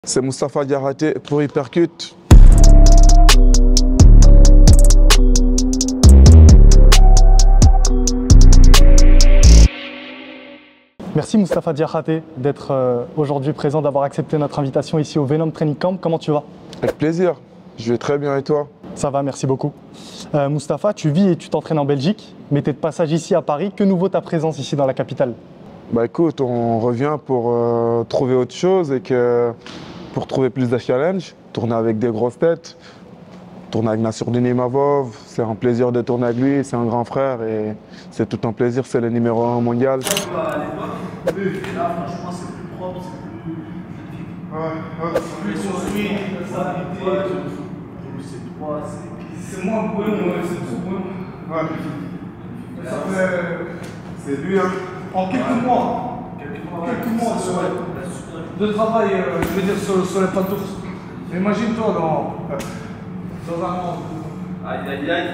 C'est Moustapha Diakhaté pour Hypercute. Merci Moustapha Diakhaté d'être aujourd'hui présent, d'avoir accepté notre invitation ici au Venom Training Camp. Comment tu vas? Avec plaisir, je vais très bien et toi? Ça va, merci beaucoup. Moustapha, tu vis et tu t'entraînes en Belgique, mais tu es de passage ici à Paris. Que nous vaut ta présence ici dans la capitale? Bah écoute, on revient pour trouver autre chose et pour trouver plus de challenges, tourner avec des grosses têtes, tourner avec Nassourdine Imavov, c'est un plaisir de tourner avec lui, c'est un grand frère et c'est tout un plaisir, c'est le numéro 1 mondial. À l'époque, là franchement c'est plus propre, c'est plus magnifique. Plus surpris, stabilité, c'est 3, c'est moins bouillon, c'est tout bouillon. C'est lui hein. En quelques mois de travail, je veux dire, sur les pantoufles. Imagine-toi dans un monde. Aïe aïe aïe.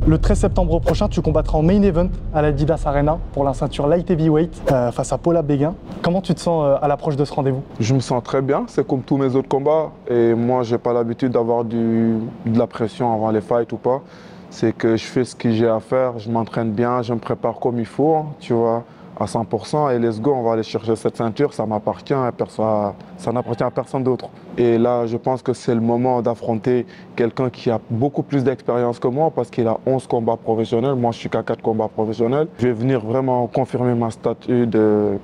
Le 13 septembre prochain, tu combattras en main event à l'Adidas Arena pour la ceinture light heavyweight face à Paula Béguin. Comment tu te sens à l'approche de ce rendez-vous? Je me sens très bien, c'est comme tous mes autres combats et moi j'ai pas l'habitude d'avoir de la pression avant les fights ou pas. C'est que je fais ce que j'ai à faire, je m'entraîne bien, je me prépare comme il faut, hein, tu vois, à 100% et let's go, on va aller chercher cette ceinture, ça m'appartient, ça n'appartient à personne d'autre. Et là, je pense que c'est le moment d'affronter quelqu'un qui a beaucoup plus d'expérience que moi parce qu'il a 11 combats professionnels, moi je suis qu'à 4 combats professionnels. Je vais venir vraiment confirmer ma statue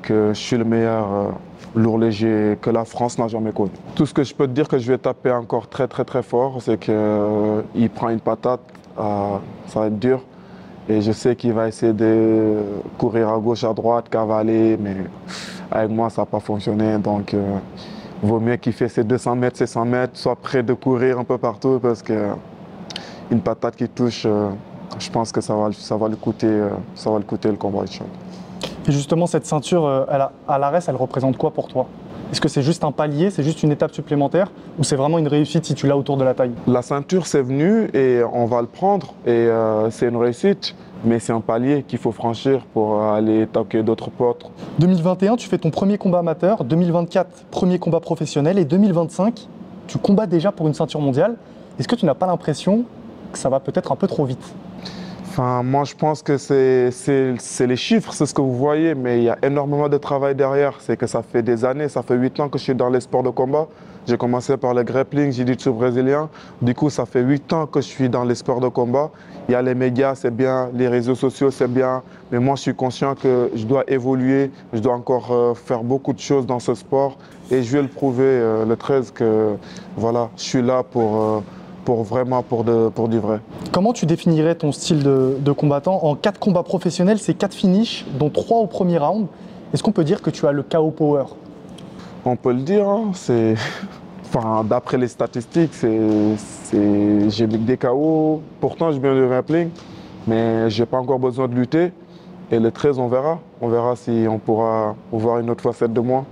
que je suis le meilleur lourd léger que la France n'a jamais connu. Tout ce que je peux te dire que je vais taper encore très fort, c'est qu'il prend une patate. Ça va être dur et je sais qu'il va essayer de courir à gauche, à droite, cavaler, mais avec moi ça n'a pas fonctionné, donc vaut mieux qu'il fait ses 200 mètres, ses 100 mètres, soit prêt de courir un peu partout parce qu'une patate qui touche, je pense que ça va lui coûter le combat. Et justement, cette ceinture à l'ARES, elle représente quoi pour toi? Est-ce que c'est juste un palier, c'est juste une étape supplémentaire ou c'est vraiment une réussite si tu l'as autour de la taille? La ceinture, c'est venu et on va le prendre et c'est une réussite, mais c'est un palier qu'il faut franchir pour aller toquer d'autres portes. 2021, tu fais ton premier combat amateur, 2024, premier combat professionnel et 2025, tu combats déjà pour une ceinture mondiale. Est-ce que tu n'as pas l'impression que ça va peut-être un peu trop vite? Enfin, moi, je pense que c'est les chiffres, c'est ce que vous voyez, mais il y a énormément de travail derrière. C'est que ça fait des années, ça fait 8 ans que je suis dans les sports de combat. J'ai commencé par le grappling, jiu-jitsu brésilien. Du coup, ça fait 8 ans que je suis dans les sports de combat. Il y a les médias, c'est bien, les réseaux sociaux, c'est bien. Mais moi, je suis conscient que je dois évoluer, je dois encore faire beaucoup de choses dans ce sport. Et je vais le prouver le 13 que voilà, je suis là pour du vrai. Comment tu définirais ton style de combattant? En 4 combats professionnels, c'est 4 finishes, dont 3 au premier round. Est-ce qu'on peut dire que tu as le KO power? On peut le dire, hein, enfin, d'après les statistiques, j'ai mis des KO. Pourtant, je viens du grappling, mais je n'ai pas encore besoin de lutter. Et le 13, on verra. On verra si on pourra voir une autre facette de moi.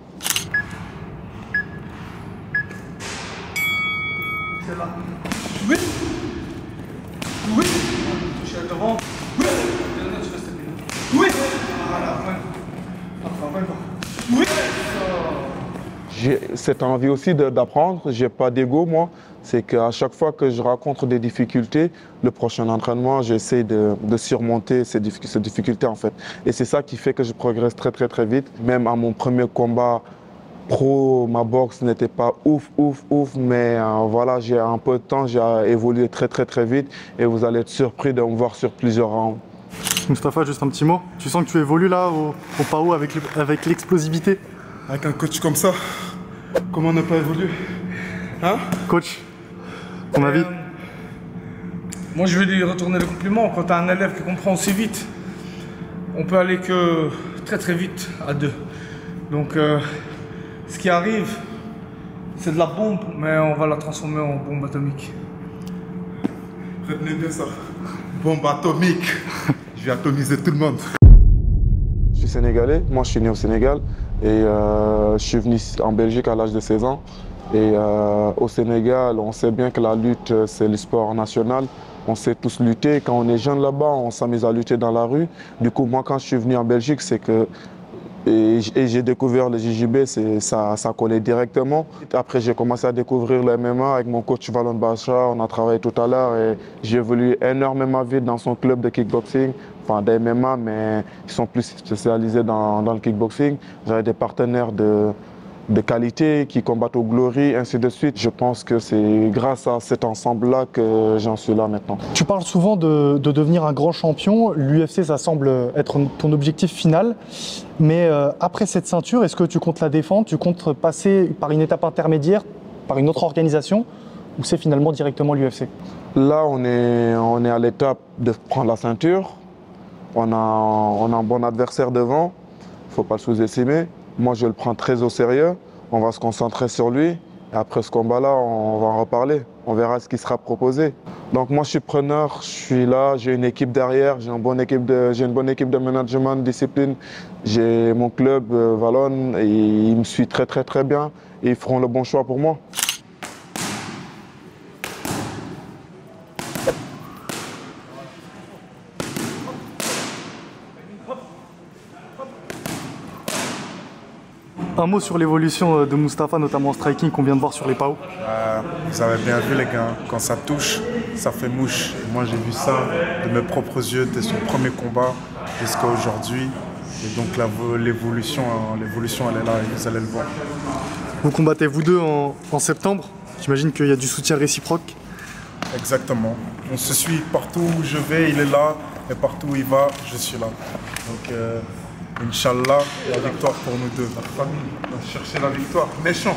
C'est là. Oui. Oui. Toucher à devant. Oui. Tu restes bien. Oui. Voilà. Oui. J'ai cette envie aussi d'apprendre. J'ai pas d'ego, moi. C'est qu'à chaque fois que je rencontre des difficultés, le prochain entraînement, j'essaie de surmonter ces difficultés, en fait. Et c'est ça qui fait que je progresse très vite. Même à mon premier combat pro, ma boxe n'était pas ouf, mais voilà, j'ai un peu de temps, j'ai évolué très vite et vous allez être surpris de me voir sur plusieurs rounds. Moustapha, juste un petit mot. Tu sens que tu évolues là au PAO avec l'explosivité? Avec un coach comme ça, comment ne pas évoluer? Hein? Coach, ton avis? Moi, je vais lui retourner le compliment. Quand tu as un élève qui comprend aussi vite, on peut aller que très vite à 2. Donc, ce qui arrive, c'est de la bombe, mais on va la transformer en bombe atomique. Retenez bien ça. Bombe atomique. Je vais atomiser tout le monde. Je suis sénégalais, moi je suis né au Sénégal et je suis venu en Belgique à l'âge de 16 ans. Et au Sénégal, on sait bien que la lutte, c'est le sport national. On sait tous lutter. Quand on est jeune là-bas, on s'amuse à lutter dans la rue. Du coup, moi, quand je suis venu en Belgique, c'est que Et j'ai découvert le JJB, ça collait directement. Après, j'ai commencé à découvrir le MMA avec mon coach Valon Bacha. On a travaillé tout à l'heure et j'ai évolué énormément vite dans son club de kickboxing, enfin de MMA, mais ils sont plus spécialisés dans le kickboxing. J'avais des partenaires de qualité qui combattent au Glory, ainsi de suite. Je pense que c'est grâce à cet ensemble-là que j'en suis là maintenant. Tu parles souvent de devenir un grand champion. L'UFC, ça semble être ton objectif final. Mais après cette ceinture, est-ce que tu comptes la défendre? Tu comptes passer par une étape intermédiaire, par une autre organisation? Ou c'est finalement directement l'UFC? Là, on est à l'étape de prendre la ceinture. On a un bon adversaire devant. Il ne faut pas le sous-estimer. Moi, je le prends très au sérieux. On va se concentrer sur lui. Et après ce combat-là, on va en reparler. On verra ce qui sera proposé. Donc moi, je suis preneur. Je suis là. J'ai une équipe derrière. J'ai une bonne équipe de management, de discipline. J'ai mon club, Valon, et il me suit très, très, très bien. Et ils feront le bon choix pour moi. Un mot sur l'évolution de Moustapha, notamment en striking qu'on vient de voir sur les PAO. Vous avez bien vu les gars, quand ça touche, ça fait mouche. Moi j'ai vu ça de mes propres yeux dès son premier combat jusqu'à aujourd'hui. Et donc l'évolution elle est là et vous allez le voir. Vous combattez vous deux en septembre. J'imagine qu'il y a du soutien réciproque. Exactement. On se suit partout où je vais, il est là. Et partout où il va, je suis là. Donc Inch'Allah, la victoire pour nous deux. La famille va chercher la victoire. Méchant.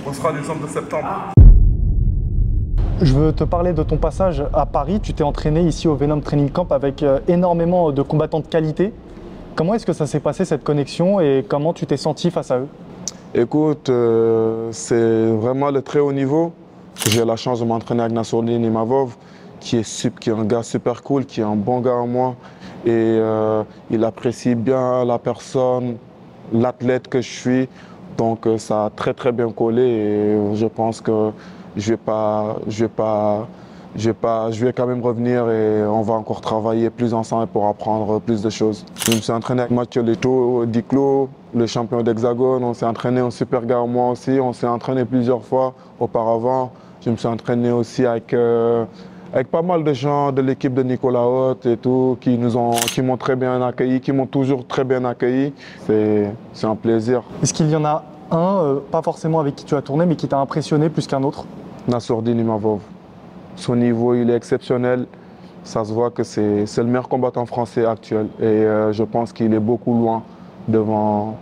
On sera les hommes de septembre. Je veux te parler de ton passage à Paris. Tu t'es entraîné ici au Venom Training Camp avec énormément de combattants de qualité. Comment est-ce que ça s'est passé cette connexion et comment tu t'es senti face à eux? Écoute, c'est vraiment le très haut niveau. J'ai la chance de m'entraîner avec Nassourdine Imavov, qui est un gars super cool, qui est un bon gars en moi. Et il apprécie bien la personne, l'athlète que je suis. Donc ça a très très bien collé et je pense que je vais quand même revenir et on va encore travailler plus ensemble pour apprendre plus de choses. Je me suis entraîné avec Mathieu Leto, Diclo, le champion d'Hexagone. On s'est entraîné en super gars moi aussi. On s'est entraîné plusieurs fois auparavant. Je me suis entraîné aussi avec pas mal de gens de l'équipe de Nicolas Haute et tout, qui m'ont très bien accueilli, qui m'ont toujours très bien accueilli. C'est un plaisir. Est-ce qu'il y en a un, pas forcément avec qui tu as tourné, mais qui t'a impressionné plus qu'un autre? Nassourdine Imavov. Son niveau, il est exceptionnel. Ça se voit que c'est le meilleur combattant français actuel. Et je pense qu'il est beaucoup loin devant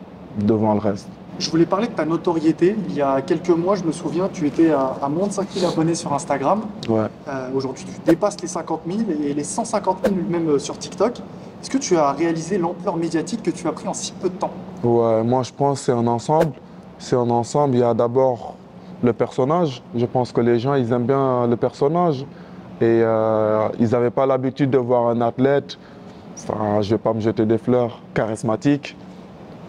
le reste. Je voulais parler de ta notoriété. Il y a quelques mois, je me souviens, tu étais à moins de 5000 abonnés sur Instagram. Ouais. Aujourd'hui, tu dépasses les 50 000 et les 150 000 même sur TikTok. Est-ce que tu as réalisé l'ampleur médiatique que tu as pris en si peu de temps? Ouais, moi je pense que c'est un ensemble. C'est un ensemble. Il y a d'abord le personnage. Je pense que les gens, ils aiment bien le personnage. Et ils n'avaient pas l'habitude de voir un athlète, enfin, je ne vais pas me jeter des fleurs, charismatique,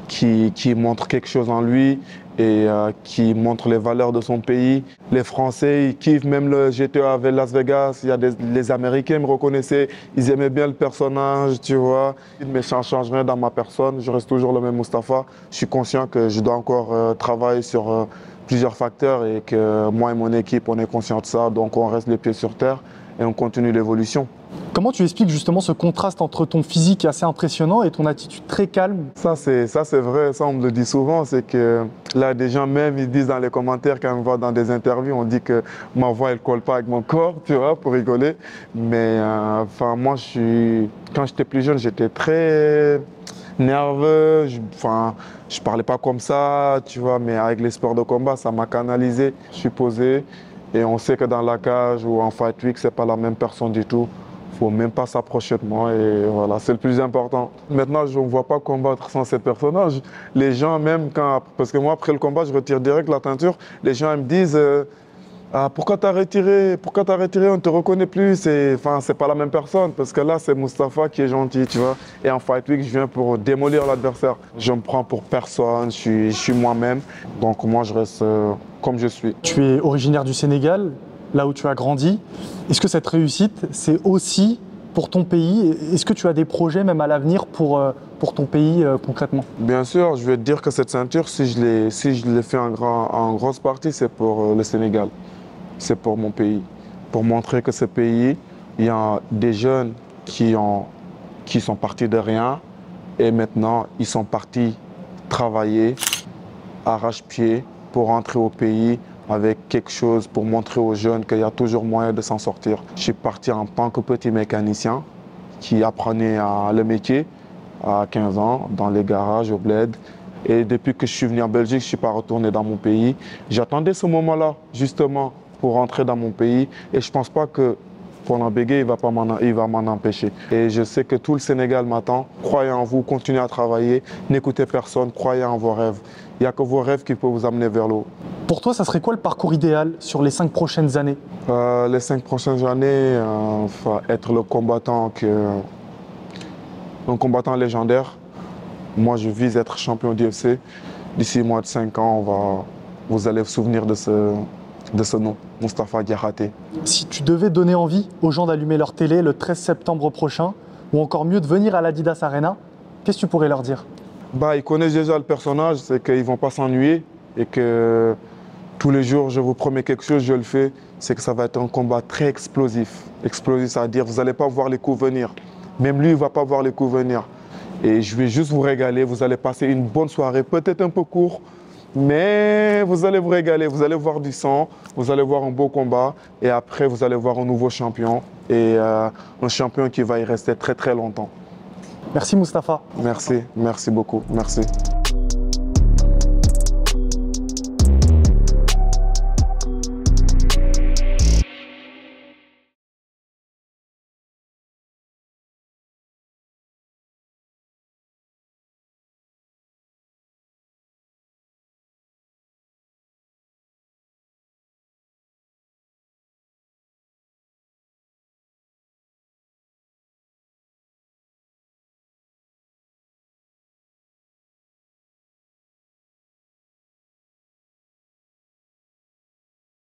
qui montre quelque chose en lui et qui montre les valeurs de son pays. Les Français, ils kiffent même le GTA avec Las Vegas. Il y a les Américains me reconnaissaient, ils aimaient bien le personnage, tu vois. Mais ça ne change rien dans ma personne, je reste toujours le même Moustapha. Je suis conscient que je dois encore travailler sur plusieurs facteurs et que moi et mon équipe, on est conscient de ça. Donc on reste les pieds sur terre et on continue l'évolution. Comment tu expliques justement ce contraste entre ton physique assez impressionnant et ton attitude très calme? Ça c'est vrai, ça on me le dit souvent, c'est que là des gens même ils disent dans les commentaires quand on me voit dans des interviews, on dit que ma voix elle colle pas avec mon corps, tu vois, pour rigoler. Mais moi quand j'étais plus jeune, j'étais très nerveux, je parlais pas comme ça, tu vois, mais avec les sports de combat, ça m'a canalisé. Je suis posé et on sait que dans la cage ou en fight week, c'est pas la même personne du tout. Il ne faut même pas s'approcher de moi et voilà, c'est le plus important. Maintenant, je ne me vois pas combattre sans ces personnages. Les gens, même parce que moi, après le combat, je retire direct la teinture, les gens ils me disent pourquoi t'as retiré? Pourquoi t'as retiré? On ne te reconnaît plus. C'est pas la même personne parce que là, c'est Moustapha qui est gentil, tu vois. Et en fight week, je viens pour démolir l'adversaire. Je me prends pour personne, je suis moi-même. Donc moi, je reste comme je suis. Tu es originaire du Sénégal, là où tu as grandi. Est-ce que cette réussite, c'est aussi pour ton pays. Est-ce que tu as des projets même à l'avenir pour ton pays concrètement? Bien sûr, je vais te dire que cette ceinture, si je l'ai fait en grosse partie, c'est pour le Sénégal. C'est pour mon pays. Pour montrer que ce pays, il y a des jeunes qui sont partis de rien et maintenant ils sont partis travailler arrache-pied pour rentrer au pays avec quelque chose pour montrer aux jeunes qu'il y a toujours moyen de s'en sortir. Je suis parti en tant que petit mécanicien qui apprenait le métier à 15 ans dans les garages au bled. Et depuis que je suis venu en Belgique, je ne suis pas retourné dans mon pays. J'attendais ce moment-là justement pour rentrer dans mon pays et je ne pense pas que Roland Bégué, il va m'en empêcher. Et je sais que tout le Sénégal m'attend. Croyez en vous, continuez à travailler, n'écoutez personne, croyez en vos rêves. Il n'y a que vos rêves qui peuvent vous amener vers l'eau. Pour toi, ça serait quoi le parcours idéal sur les 5 prochaines années? Les 5 prochaines années, être le combattant, un combattant légendaire. Moi, je vise être champion d'UFC. D'ici moins de 5 ans, vous allez vous souvenir de ce nom, Moustapha Diakhaté. Si tu devais donner envie aux gens d'allumer leur télé le 13 septembre prochain, ou encore mieux de venir à l'Adidas Arena, qu'est-ce que tu pourrais leur dire? Ils connaissent déjà le personnage, c'est qu'ils ne vont pas s'ennuyer et que tous les jours, je vous promets quelque chose, je le fais, c'est que ça va être un combat très explosif. Explosif, c'est-à-dire vous n'allez pas voir les coups venir. Même lui, il ne va pas voir les coups venir. Et je vais juste vous régaler, vous allez passer une bonne soirée, peut-être un peu court, mais vous allez vous régaler, vous allez voir du sang, vous allez voir un beau combat et après vous allez voir un nouveau champion et un champion qui va y rester très très longtemps. Merci Moustapha. Merci beaucoup, merci.